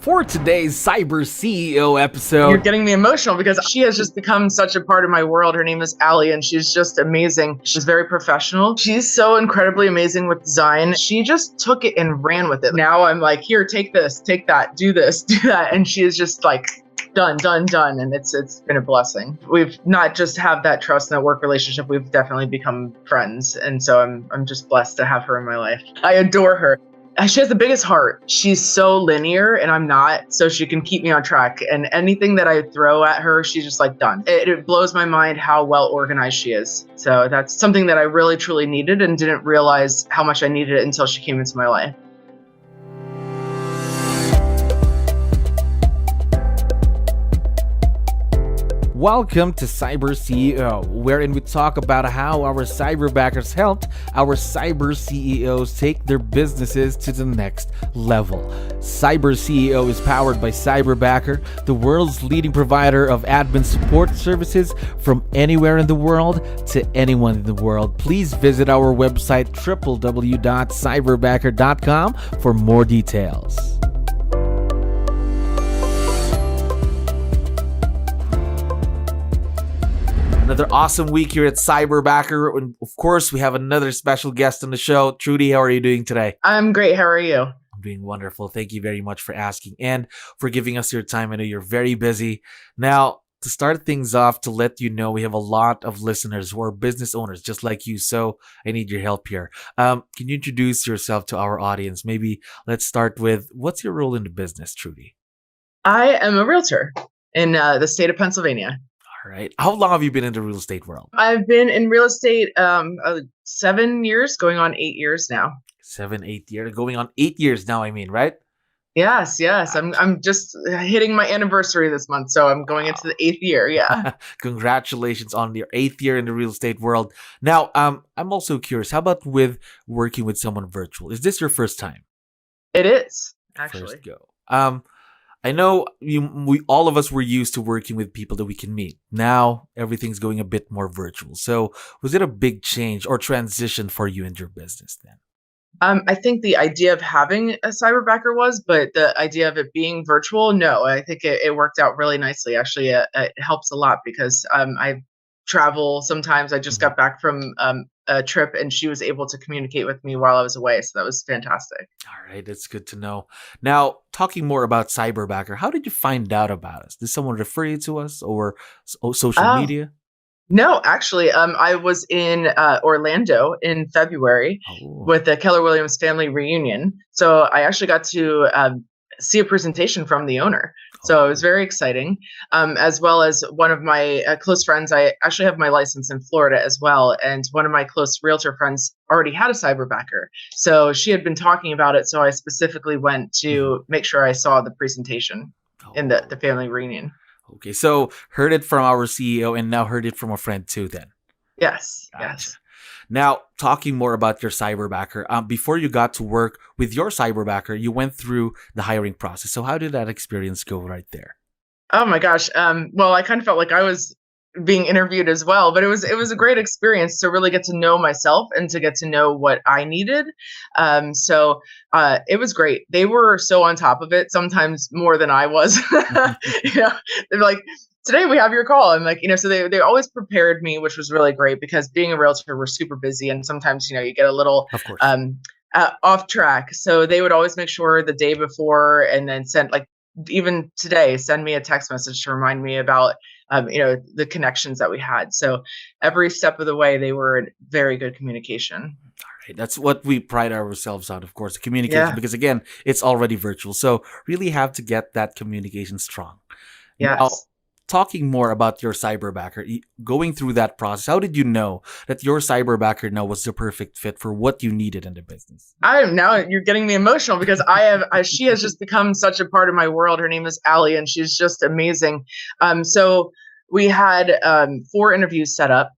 for today's Cyber CEO episode. You're getting me emotional because she has just become such a part of my world. Her name is Allie, and she's just amazing. She's very professional. She's so incredibly amazing with design. She just took it and ran with it. Now I'm like, here, take this, take that, do this, do that. And she is just like, done. And it's been a blessing. We've not just have that trust and that work relationship. We've definitely become friends. And so I'm just blessed to have her in my life. I adore her. She has the biggest heart. She's so linear and I'm not, so she can keep me on track. And anything that I throw at her, she's just like done. It blows my mind how well organized she is. So that's something that I really truly needed and didn't realize how much I needed it until she came into my life. Welcome to Cyber CEO, wherein we talk about how our Cyberbackers helped our Cyber CEOs take their businesses to the next level. Cyber CEO is powered by Cyberbacker, the world's leading provider of admin support services from anywhere in the world to anyone in the world. Please visit our website www.cyberbacker.com for more details. Another awesome week here at Cyberbacker. And of course, we have another special guest on the show. Trudy, how are you doing today? I'm great. How are you? I'm doing wonderful. Thank you very much for asking and for giving us your time. I know you're very busy. Now, to start things off, to let you know, we have a lot of listeners who are business owners just like you. So I need your help here. Can you introduce yourself to our audience? Maybe let's start with, what's your role in the business, Trudy? I am a realtor in the state of Pennsylvania. All right. How long have you been in the real estate world? I've been in real estate 7 years, going on 8 years now. 7, 8 years, going on 8 years now, right? Yes. I'm just hitting my anniversary this month, so I'm going into the 8th year. Yeah. Congratulations on your 8th year in the real estate world. Now, I'm also curious, how about with working with someone virtual? Is this your first time? It is, actually. First go. I know we all of us were used to working with people that we can meet. Now, everything's going a bit more virtual. So was it a big change or transition for you and your business then? I think the idea of having a Cyberbacker was, but the idea of it being virtual, no. I think it worked out really nicely. Actually, it helps a lot because I travel sometimes. I just got back from a trip and she was able to communicate with me while I was away. So that was fantastic. All right. That's good to know. Now, talking more about Cyberbacker, how did you find out about us? Did someone refer you to us or social media? No, actually, I was in Orlando in February with the Keller Williams family reunion. So I actually got to see a presentation from the owner. So it was very exciting, as well as one of my close friends. I actually have my license in Florida as well. And one of my close realtor friends already had a Cyberbacker. So she had been talking about it. So I specifically went to make sure I saw the presentation in the family reunion. Okay, so heard it from our CEO and now heard it from a friend too then. Yes, Gotcha. yes. Now, talking more about your Cyberbacker, before you got to work with your Cyberbacker, you went through the hiring process. So how did that experience go right there? Oh my gosh. Well, I kind of felt like I was being interviewed as well, but it was a great experience to really get to know myself and to get to know what I needed. So it was great. They were so on top of it, sometimes more than I was. They're like, today we have your call. I'm like, so they always prepared me, which was really great because being a realtor, we're super busy. And sometimes, you get a little off track. So they would always make sure the day before and then send, like, even today, send me a text message to remind me about, the connections that we had. So every step of the way, they were in very good communication. All right. That's what we pride ourselves on, of course, communication, because again, it's already virtual. So really have to get that communication strong. Yes. Now, talking more about your Cyberbacker, going through that process, how did you know that your Cyberbacker now was the perfect fit for what you needed in the business? Now you're getting me emotional because she has just become such a part of my world. Her name is Allie, and she's just amazing. So we had 4 interviews set up,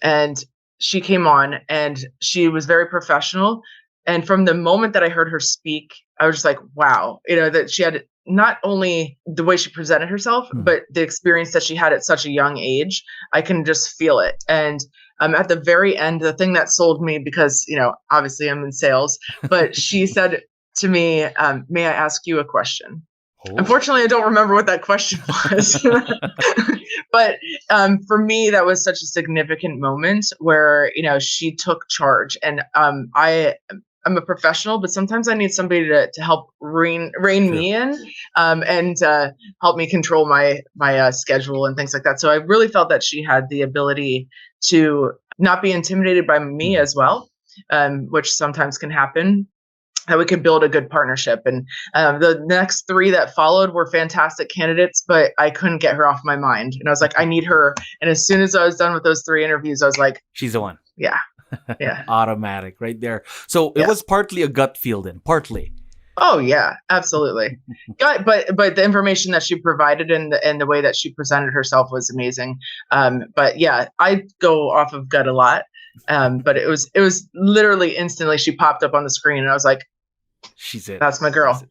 and she came on, and she was very professional. And from the moment that I heard her speak, I was just like, wow, that she had not only the way she presented herself, but the experience that she had at such a young age. I can just feel it. And at the very end, the thing that sold me, because, obviously I'm in sales, but she said to me, may I ask you a question? Oh. Unfortunately, I don't remember what that question was. But for me, that was such a significant moment where, she took charge. And I'm a professional, but sometimes I need somebody to help rein True. me in, and help me control my schedule and things like that. So I really felt that she had the ability to not be intimidated by me as well, which sometimes can happen, that we could build a good partnership. And the next three that followed were fantastic candidates, but I couldn't get her off my mind. And I was like, I need her. And as soon as I was done with those 3 interviews, I was like, She's the one. yeah, yeah. Automatic right there. So it Yeah. was partly a gut feel then, partly. Oh yeah, absolutely. But the information that she provided and the way that she presented herself was amazing. But yeah, I go off of gut a lot. But it was literally instantly she popped up on the screen and I was like, She's it. that's my girl.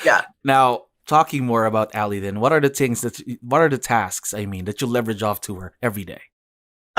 Yeah. Now, talking more about Ali then, what are the tasks, that you leverage off to her every day?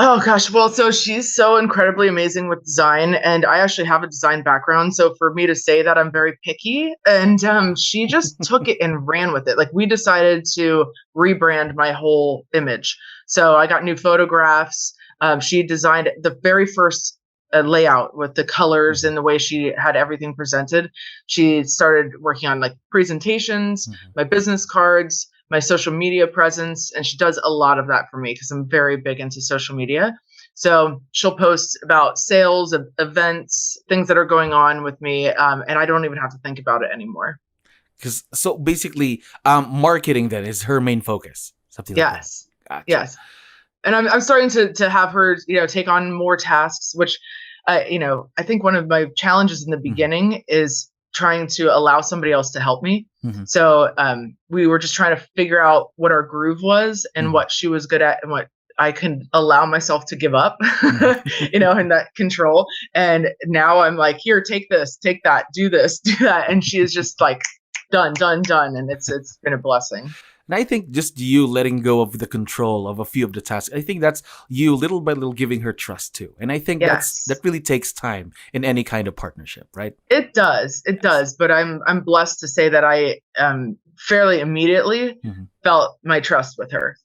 Oh gosh, well, so she's so incredibly amazing with design, and I actually have a design background. So for me to say that, I'm very picky, and she just took it and ran with it. Like, we decided to rebrand my whole image. So I got new photographs. She designed the very first layout with the colors and the way she had everything presented. She started working on like presentations, my business cards, my social media presence, and she does a lot of that for me because I'm very big into social media. So she'll post about sales, events, things that are going on with me, and I don't even have to think about it anymore. So basically, marketing then is her main focus. Something like that. Gotcha. Yes. And I'm starting to have her, take on more tasks, which, I think one of my challenges in the beginning is trying to allow somebody else to help me. So we were just trying to figure out what our groove was and what she was good at and what I can allow myself to give up, and that control. And now I'm like, here, take this, take that, do this, do that. And she is just like, done. And it's been a blessing. And I think just you letting go of the control of a few of the tasks, I think that's you little by little giving her trust too. And I think that really takes time in any kind of partnership, right? It does. But I'm blessed to say that I fairly immediately felt my trust with her.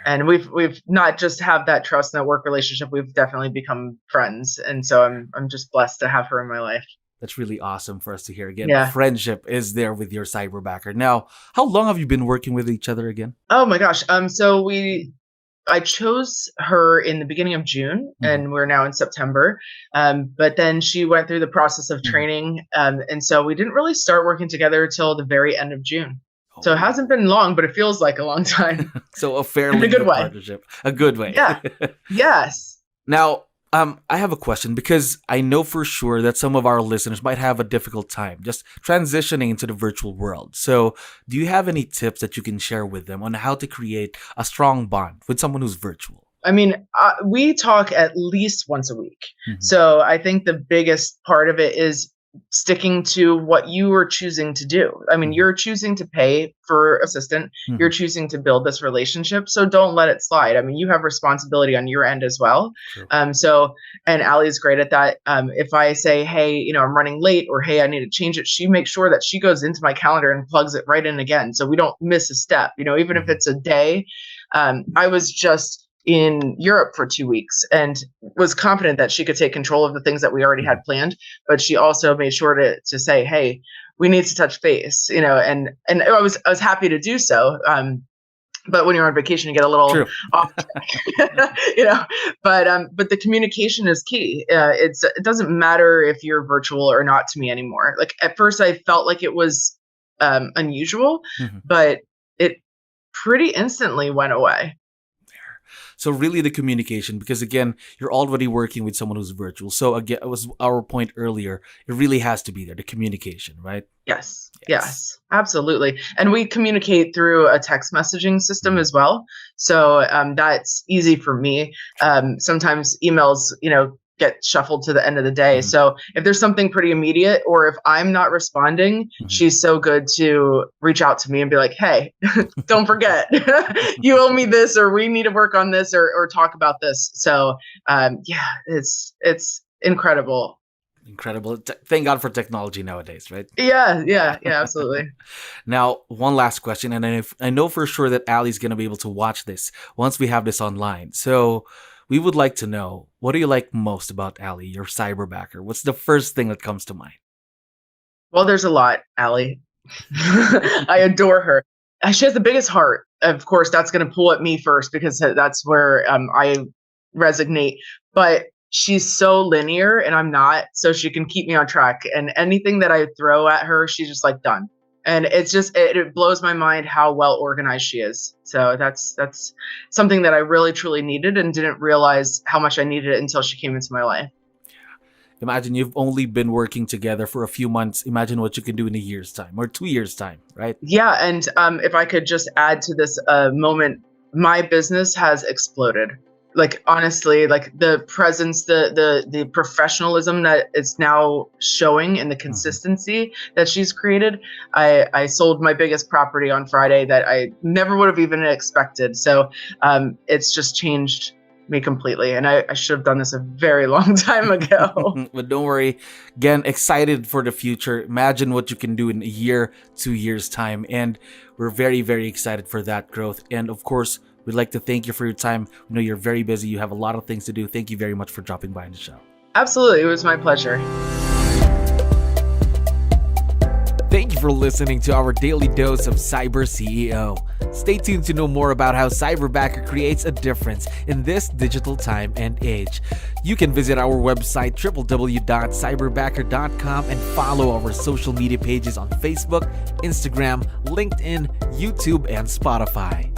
And we've not just have that trust in that work relationship, we've definitely become friends. And so I'm just blessed to have her in my life. That's really awesome for us to hear again. Yeah. Friendship is there with your Cyberbacker. Now, how long have you been working with each other again? Oh my gosh. So I chose her in the beginning of June, and we're now in September. But then she went through the process of training. And so we didn't really start working together until the very end of June. So it hasn't been long, but it feels like a long time. So a fairly good partnership. A good way. Yeah. Yes. Now, I have a question because I know for sure that some of our listeners might have a difficult time just transitioning into the virtual world. So do you have any tips that you can share with them on how to create a strong bond with someone who's virtual? I mean, we talk at least once a week. So I think the biggest part of it is sticking to what you are choosing to do. I mean, you're choosing to pay for assistant. You're choosing to build this relationship. So don't let it slide. I mean, you have responsibility on your end as well. True. And Ali is great at that. If I say, hey, I'm running late, or hey, I need to change it, she makes sure that she goes into my calendar and plugs it right in again. So we don't miss a step, even if it's a day. I was just in Europe for 2 weeks and was confident that she could take control of the things that we already had planned. But she also made sure to say, hey, we need to touch base, and I was happy to do so. But when you're on vacation, you get a little off track, but the communication is key. It doesn't matter if you're virtual or not to me anymore. Like at first I felt like it was unusual, but it pretty instantly went away. So really the communication, because again, you're already working with someone who's virtual. So again, it was our point earlier. It really has to be there, the communication, right? Yes, absolutely. And we communicate through a text messaging system as well. So that's easy for me. Sometimes emails, get shuffled to the end of the day. So if there's something pretty immediate, or if I'm not responding, she's so good to reach out to me and be like, hey, don't forget, you owe me this, or we need to work on this, or talk about this. So it's incredible. Incredible. Thank God for technology nowadays, right? Yeah, absolutely. Now, one last question, and I know for sure that Ali's going to be able to watch this once we have this online. So we would like to know, what do you like most about Ali, your cyberbacker? What's the first thing that comes to mind? Well, there's a lot, Ali. I adore her. She has the biggest heart. Of course, that's going to pull at me first because that's where I resonate. But she's so linear and I'm not, so she can keep me on track. And anything that I throw at her, she's just like done. And it's just it blows my mind how well organized she is. So that's something that I really truly needed and didn't realize how much I needed it until she came into my life. Imagine you've only been working together for a few months. Imagine what you can do in a year's time or 2 years' time, right? Yeah, and if I could just add to this moment, my business has exploded. Like honestly, like the presence, the professionalism that it's now showing and the consistency that she's created. I sold my biggest property on Friday that I never would have even expected. So it's just changed me completely, and I should have done this a very long time ago. But don't worry. Again, excited for the future. Imagine what you can do in a year, 2 years' time. And we're very, very excited for that growth. And of course, we'd like to thank you for your time. We know you're very busy. You have a lot of things to do. Thank you very much for dropping by on the show. Absolutely. It was my pleasure. Thank you for listening to our daily dose of Cyber CEO. Stay tuned to know more about how Cyberbacker creates a difference in this digital time and age. You can visit our website www.cyberbacker.com and follow our social media pages on Facebook, Instagram, LinkedIn, YouTube, and Spotify.